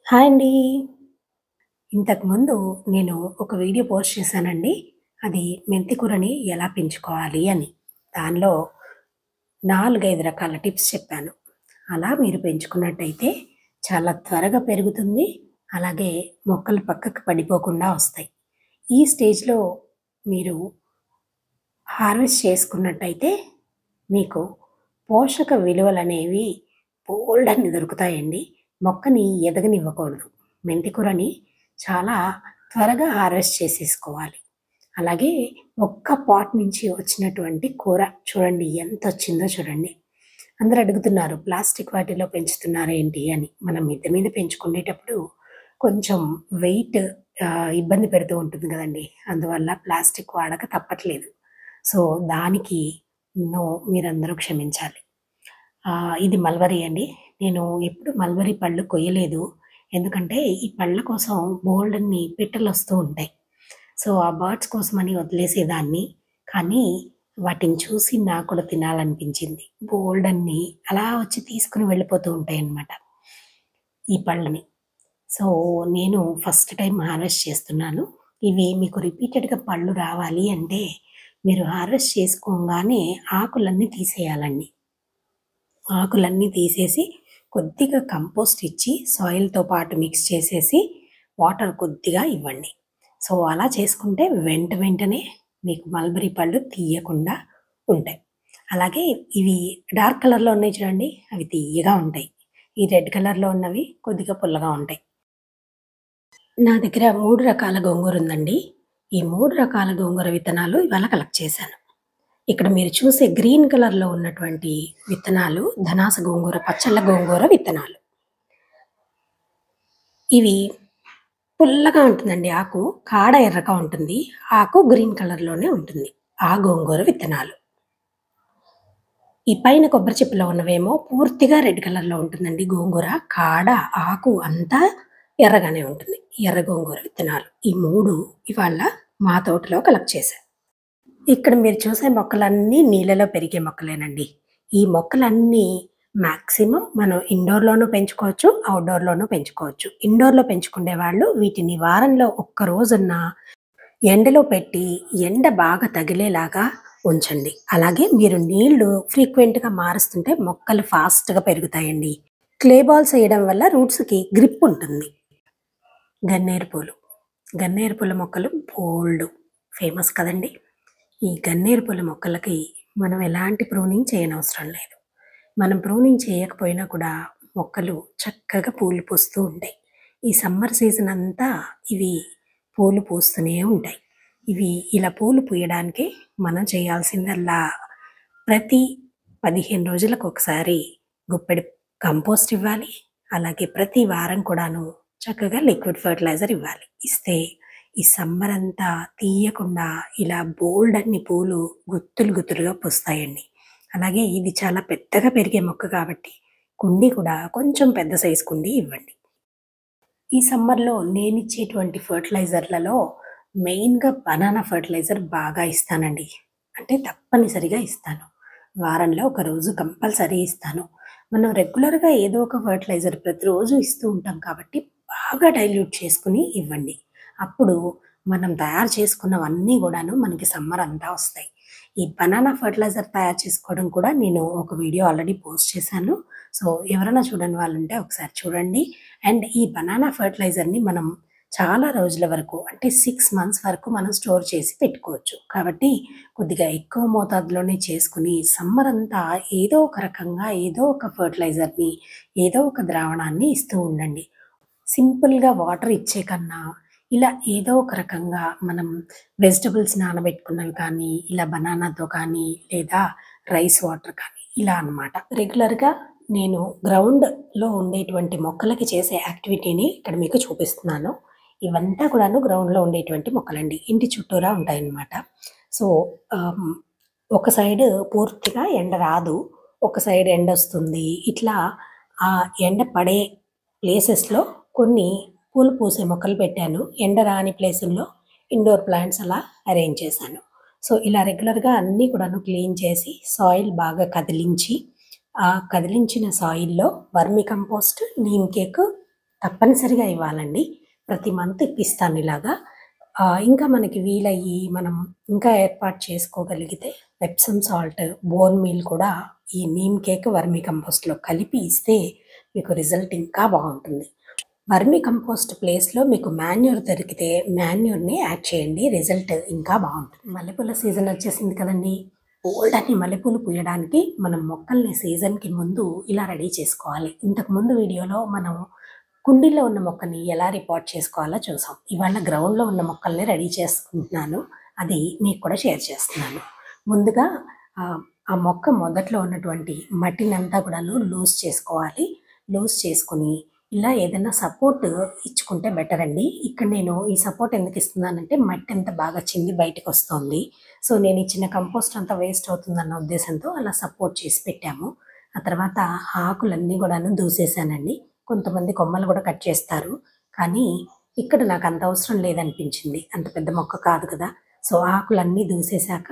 Hi అండి. ఇంతకుముందు నేను ఒక వీడియో పోస్ట్ చేశానండి. అది మెంతి కూరని ఎలా పెంచుకోవాలి అని. దానిలో 4, 5 రకాల టిప్స్ చెప్పాను. అలా మీరు పెంచుకున్నట్టయితే చాలా త్వరగా పెరుగుతుంది. అలాగే మొక్కలు పక్కకు పడిపోకుండా వస్తాయి. ఈ స్టేజ్‌లో మీరు హార్వెస్ట్ చేసుకున్నట్టయితే మీకు పోషక విలువలనేవి బోలెడన్ని దొరుకుతాయండి. మొక్కని ఎదగనివ్వకూడదు. మెంతి కూరని చాలా త్వరగా హార్వెస్ట్ చేసేసుకోవాలి. అలాగే ఒక్క పాట్ నుంచి వచ్చినటువంటి కూర చూడండి ఎంతొచ్చిందో చూడండి. అందరూ అడుగుతున్నారు ప్లాస్టిక్ వాటిలో పెంచుతున్నారేంటి అని. మనం మిద్దె మీద పెంచుకునేటప్పుడు కొంచెం వెయిట్ ఇబ్బంది పెడుతూ ఉంటుంది గదండీ! అందువల్ల ప్లాస్టిక్ వాడక తప్పట్లేదు. సో, దానికి మీరందరూ క్షమించాలి. ఇది మల్బరీ అండి. నేను ఎప్పుడు మల్బరీ పళ్ళు కొయ్యలేదు. ఎందుకంటే ఈ పళ్ళ కోసం బోలెడన్ని పిట్టలొస్తూ ఉంటాయి. సో, ఆ బర్డ్స్ కోసమని వదిలేసేదాన్ని. కానీ వాటిని చూసి నాకు కూడా తినాలనిపించింది. బోలెడన్ని అలా వచ్చి తీసుకొని వెళ్ళిపోతూ ఉంటాయన్నమాట ఈ పళ్ళని. సో, నేను ఫస్ట్ టైమ్ హార్వెస్ట్ చేస్తున్నాను. ఇవి మీకు రిపీటెడ్‌గా పళ్ళు రావాలి అంటే మీరు హార్వెస్ట్ చేసుకోంగానే ఆకులన్నీ తీసేయాలండి. ఆకులన్నీ తీసేసి కొద్దిగా కంపోస్ట్ ఇచ్చి సాయిల్‌తో పాటు మిక్స్ చేసేసి వాటర్ కొద్దిగా ఇవ్వండి. సో, అలా చేసుకుంటే వెంటనే మీకు మల్బరీ పళ్ళు తీయకుండా ఉంటాయి. అలాగే ఇవి డార్క్ కలర్‌లో ఉన్నాయి చూడండి అవి తియ్యగా ఉంటాయి. ఈ రెడ్ కలర్‌లో ఉన్నవి కొద్దిగా పుల్లగా ఉంటాయి. నా దగ్గర 3 రకాల గోంగూర ఉందండి. ఈ 3 రకాల గోంగూర విత్తనాలు ఇవాళ కలెక్ట్ చేశాను. ఇక్కడ మీరు చూసే గ్రీన్ కలర్‌లో ఉన్నటువంటి విత్తనాలు ధనాస గోంగూర, పచ్చళ్ళ గోంగూర విత్తనాలు. ఇవి పుల్లగా ఉంటుందండి ఆకు. కాడ ఎర్రగా ఉంటుంది. ఆకు గ్రీన్ కలర్‌లోనే ఉంటుంది. ఆ గోంగూర విత్తనాలు. ఈ పైన కొబ్బరి చిప్పలో ఉన్నవేమో పూర్తిగా రెడ్ కలర్‌లో ఉంటుందండి గోంగూర. కాడ, ఆకు అంతా ఎర్రగానే ఉంటుంది. ఎర్ర గోంగూర విత్తనాలు. ఈ 3 ఇవాళ మా తోటలో కలెక్ట్ చేశా. ఇక్కడ మీరు చూసే మొక్కలన్నీ నీళ్ళలో పెరిగే మొక్కలేనండి. ఈ మొక్కలన్నీ మాక్సిమం మనం ఇండోర్‌లోనూ పెంచుకోవచ్చు, ఔట్‌డోర్‌లోనూ పెంచుకోవచ్చు. ఇండోర్‌లో పెంచుకునే వాళ్ళు వీటిని వారంలో ఒక్క రోజన్నా ఎండలో పెట్టి ఎండ బాగా తగిలేలాగా ఉంచండి. అలాగే మీరు నీళ్లు ఫ్రీక్వెంట్‌గా మారుస్తుంటే మొక్కలు ఫాస్ట్‌గా పెరుగుతాయండి. క్లే బాల్స్ ఎయడం వల్ల రూట్స్‌కి గ్రిప్ ఉంటుంది. గన్నేరు పూలు. గన్నేరు పూల మొక్కలు బోలెడు ఫేమస్ కదండీ! ఈ గన్నేరు పూల మొక్కలకి మనం ఎలాంటి ప్రూనింగ్ చేయనవసరం లేదు. మనం ప్రూనింగ్ చేయకపోయినా కూడా మొక్కలు చక్కగా పూలు పూస్తూ ఉంటాయి. ఈ సమ్మర్ సీజన్ అంతా ఇవి పూలు పూస్తూనే ఉంటాయి. ఇవి ఇలా పూలు పూయడానికి మనం చేయాల్సిందల్లా ప్రతి 15 రోజులకొకసారి గుప్పెడు కంపోస్ట్ ఇవ్వాలి. అలాగే ప్రతి వారం కూడాను చక్కగా లిక్విడ్ ఫెర్టిలైజర్ ఇవ్వాలి. ఇస్తే ఈ సమ్మర్ అంతా తీయకుండా ఇలా బోలెడన్ని పూలు గుత్తులుగా పూస్తాయండి. అలాగే ఇది చాలా పెద్దగా పెరిగే మొక్క కాబట్టి కుండీ కూడా కొంచెం పెద్ద సైజు కుండీ ఇవ్వండి. ఈ సమ్మర్‌లో నేనిచ్చేటువంటి ఫెర్టిలైజర్‌లలో మెయిన్‌గా బనానా ఫెర్టిలైజర్ బాగా ఇస్తానండి. అంటే తప్పనిసరిగా ఇస్తాను. వారంలో ఒక రోజు కంపల్సరీ ఇస్తాను. మనం రెగ్యులర్‌గా ఏదో ఒక ఫెర్టిలైజర్ ప్రతిరోజు ఇస్తూ ఉంటాం కాబట్టి బాగా డైల్యూట్ చేసుకొని ఇవ్వండి. అప్పుడు మనం తయారు చేసుకున్నవన్నీ గూడాను మనకి సమ్మర్ అంతా వస్తాయి. ఈ బనానా ఫెర్టిలైజర్ తయారు చేసుకోవడం కూడా నేను ఒక వీడియో ఆల్రెడీ పోస్ట్ చేశాను. సో, ఎవరైనా చూడని వాళ్ళుంటే ఒకసారి చూడండి. అండ్ ఈ బనానా ఫెర్టిలైజర్‌ని మనం చాలా రోజుల వరకు అంటే 6 మంత్స్ వరకు మనం స్టోర్ చేసి పెట్టుకోవచ్చు. కాబట్టి కొద్దిగా ఎక్కువ మోతాదులోనే చేసుకొని సమ్మర్ అంతా ఏదో ఒక రకంగా ఏదో ఒక ఫెర్టిలైజర్‌ని, ఏదో ఒక ద్రావణాన్ని ఇస్తూ ఉండండి. సింపుల్‌గా వాటర్ ఇచ్చే కన్నా ఇలా ఏదో ఒక రకంగా మనం వెజిటబుల్స్ నానబెట్టుకున్నవి కానీ, ఇలా బనానాతో కానీ, లేదా రైస్ వాటర్ కానీ ఇలా అన్నమాట. రెగ్యులర్‌గా నేను గ్రౌండ్‌లో ఉండేటువంటి మొక్కలకి చేసే యాక్టివిటీని ఇక్కడ మీకు చూపిస్తున్నాను. ఇవంతా కూడాను గ్రౌండ్‌లో ఉండేటువంటి మొక్కలండి. ఇంటి చుట్టూరా ఉంటాయన్నమాట. సో, ఆహ్, ఒక సైడ్ పూర్తిగా ఎండ రాదు. ఒక సైడ్ ఎండొస్తుంది. ఇట్లా ఆ ఎండ పడే ప్లేసెస్‌లో కొన్ని పూలు పూసే మొక్కలు పెట్టాను. ఎండ రాని ప్లేసుల్లో ఇండోర్ ప్లాంట్స్ అలా అరేంజ్ చేశాను. సో, ఇలా రెగ్యులర్‌గా అన్నీ కూడాను క్లీన్ చేసి సాయిల్ బాగా కదిలించి, ఆ కదిలించిన సాయిల్‌లో వర్మి కంపోస్ట్, నీమ్ కేక్, తప్పనిసరిగా ఇవ్వాలండి. ప్రతి మంత్ ఇప్పిస్తాను ఇలాగా. ఇంకా మనకి వీలయ్యి మనం ఇంకా ఏర్పాటు చేసుకోగలిగితే ఎప్సమ్ సాల్ట్, బోన్ మీల్ కూడా ఈ నీమ్ కేక్, వర్మీ కంపోస్ట్‌లో కలిపి ఇస్తే మీకు రిజల్ట్ ఇంకా బావుంటుంది. వర్మీ కంపోస్ట్ ప్లేస్‌లో మీకు మాన్యూర్ దొరికితే మాన్యూర్‌ని యాడ్ చేయండి. రిజల్ట్ ఇంకా బావుంటుంది. మల్లెపూల సీజన్ వచ్చేసింది కదండీ! బోలెడన్ని మల్లెపూలు పూయడానికి మనం మొక్కల్ని సీజన్‌కి ముందు ఇలా రెడీ చేసుకోవాలి. ఇంతకుముందు వీడియోలో మనం కుండీలో ఉన్న మొక్కని ఎలా రిపోర్ట్ చేసుకోవాలో చూసాం. ఇవాళ గ్రౌండ్‌లో ఉన్న మొక్కల్ని రెడీ చేసుకుంటున్నాను. అది మీకు కూడా షేర్ చేస్తున్నాను. ముందుగా ఆ మొక్క మొదట్లో ఉన్నటువంటి మట్టినంతా కూడాను లూజ్ చేసుకోవాలి. లూజ్ చేసుకొని ఇలా ఏదైనా సపోర్ట్ ఇచ్చుకుంటే బెటర్ అండి. ఇక్కడ నేను ఈ సపోర్ట్ ఎందుకు ఇస్తున్నానంటే మట్టి అంతా బాగా చింది బయటకొస్తోంది. సో, నేను ఇచ్చిన కంపోస్ట్ అంతా వేస్ట్ అవుతుందన్న ఉద్దేశంతో అలా సపోర్ట్ చేసి పెట్టాము. ఆ తర్వాత ఆకులన్నీ కూడాను దూసేసానండి. కొంతమంది కొమ్మలు కూడా కట్ చేస్తారు. కానీ ఇక్కడ నాకు అంత అవసరం లేదనిపించింది. అంత పెద్ద మొక్క కాదు కదా! సో, ఆకులన్నీ దూసేసాక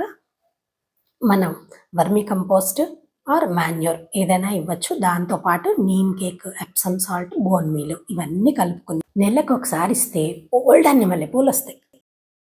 మనం వర్మీ కంపోస్ట్ ఆర్ మాన్యూర్ ఏదైనా ఇవ్వచ్చు. దాంతో పాటు neem cake, Epsom salt, bone meal ఇవన్నీ కలుపుకొని నెలకొకసారి ఇస్తే బోలెడన్ని మల్లెపూలొస్తాయి.